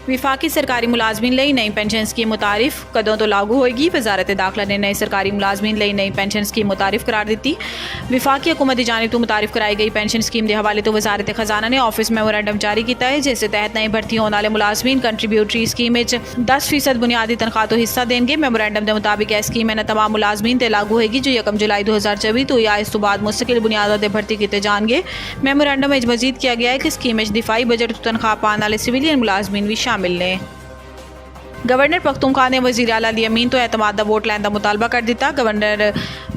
विफाकी सरकारी मुलाजमीन ਲਈ नई पेंशन स्कीम मुतारिफ कदों तो लागू होएगी। वजारत दाखिला ने नई सरकारी मुलाजमीन ਲਈ नई पेंशन स्कीम मुतारिफ करार दी। विफाकी हुकूमत की जानिब तो मुतारिफ कराई गई पेंशन स्कीम के हवाले तो वजारत खजाना ने ऑफिस मेमोरेंडम जारी किया है, जिस तहत नई भर्ती होने वाले मुलाजमीन कंट्रीब्यूटरी स्कीम 10% बुनियादी तनख्वाह तो हिस्सा देंगे। मेमोरेंडम के मुताबिक यह स्कीम इन्हें तमाम मुलाजमीन ते लागू होएगी जो 1 जुलाई 2024 तो या इस तो बाद मुस्तकिल बुनियादों पर भर्ती किए जाएंगे। मेमोरेंडम में मजीद किया गया है कि स्कीम दिफाई बजट तो तनख्वाह पाने वाले सिविलियन मुलाजमीन भी शामिल ने। गवर्नर पख्तूनख्वा ने वज़ीर आला अली अमीन तो एतमाद दा वोट लैन का मुतालबा कर दिता। गवर्नर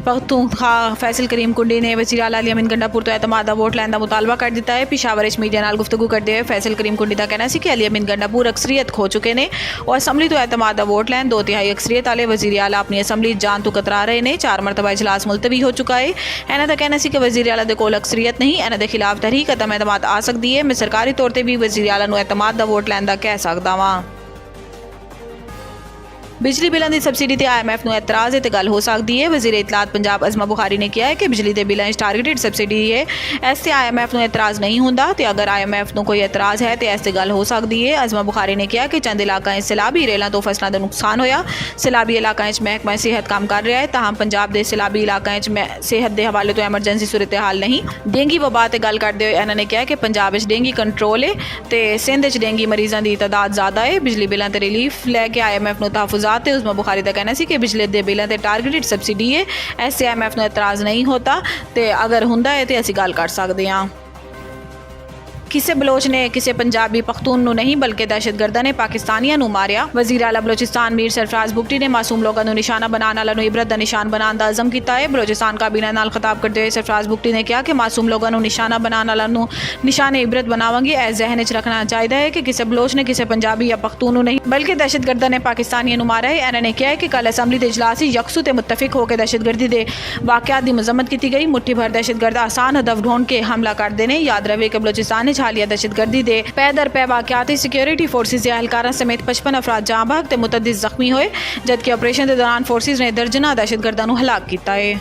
पख्तूनख्वा फैसल करीम कुंडी ने वज़ीर आला अली अमीन गंडापुर तो एतमाद दा वोट लैन का मुतालबा कर दिता है। पिशावर मीडिया नाल गुफ्तगू करते हुए फैसल करीम कुंडी का कहना है कि अली अमीन गंडापुर अक्सरियत खो चुके हैं और असम्बली तो एतमाद दा वोट लैन 2/3 अक्सरियत वाले वज़ीर आला अपनी असम्बली जान तो कतरा रहे हैं। 4 मरतबा इजलास मुलतवी हो चुका है। इन्हों का कहना है कि वज़ीर आला दे कोल अक्सरियत नहीं, इन्हों के खिलाफ तहरीक अदम एतमाद आ सकती है। मैं सरकारी तौर पर भी वज़ीर आला नूं एतमाद दा वोट लैन का कह सकता वां। बिजली बिलों की सबसिडी ते IMF नूं एतराज़ है तो गल हो सकती है। वज़ीर इतलात पंजाब अज़मा बुखारी ने कहा है कि बिजली के बिलों टारगेटेड सबसिडी है, इस IMF नूं एतराज़ नहीं होंदा तो अगर IMF नूं कोई एतराज़ है तो इस गल हो सकती है। अज़मा बुखारी ने कहा कि चंद इलाकों सैलाबी रेलों तो फसलों का नुकसान होया। सैलाबी इलाकों महकमा सेहत काम कर रहा है, ताहम पंजाब के सैलाबी इलाकों सेहत के हवाले तो एमरजेंसी सूरत हाल नहीं। डेंगी वबा ते गल करते हुए इन्होंने कहा कि पंजाब डेंगी कंट्रोल है तो सिंध डेंगी मरीजों की तादाद ज़्यादा है। बिजली बिलों ते रिलीफ लैके IMF नूं तहफुजात उज़मा बुखारी का कहना है कि बिजली के बिलों से टारगेटेड सबसिडी है, ऐसे IMF नूं एतराज़ नहीं होता तो अगर हुंदा है तो असीं गल कर सकते हैं। किसी बलोच ने किसी पंजाबी पख्तून नूं नहीं बल्कि दहशतगर्दां ने पाकिस्तानियों नूं मारिया। वज़ीर आला बलोचिस्तान मीर सरफराज बुगटी ने मासूम लोगों नूं निशाना बनाने वालों नूं इबरत दा निशान बनाने का अज़म किया है। बलोचिस्तान काबीना नाल खिताब करते हुए सरफराज बुगटी ने कहा कि मासूम लोगों नूं निशाना बनाने वालों नूं निशाने इबरत बनावांगे। इस जहन च रखना चाहिए है कि किसी बलोच ने किसी पंजाबी या पख्तून नूं नहीं बल्कि दहशतगर्दां ने पाकिस्तानियों नूं मारा है। इन्होंने कहा कि कल असम्बली के इजलास यकसू ते मुत्तफिक होकर दहशतगर्दी के वाक़यात की मजम्मत की गई। मुट्ठी भर दहशतगर्द आसान हदफ ढूंढ के हमला करते हैं। याद रहे कि बलोचिस्तान हालिया दहशतगर्दी दे पै दर पै वाक़याती सिक्योरिटी फोर्सेस के एहलकारां समेत 55 अफराद जाँ बहक ते मुतअद्दिद जख्मी होए, जबकि ऑपरेशन के दौरान फोर्सेस ने दर्जनां दहशतगर्दां नूं हलाक किया है।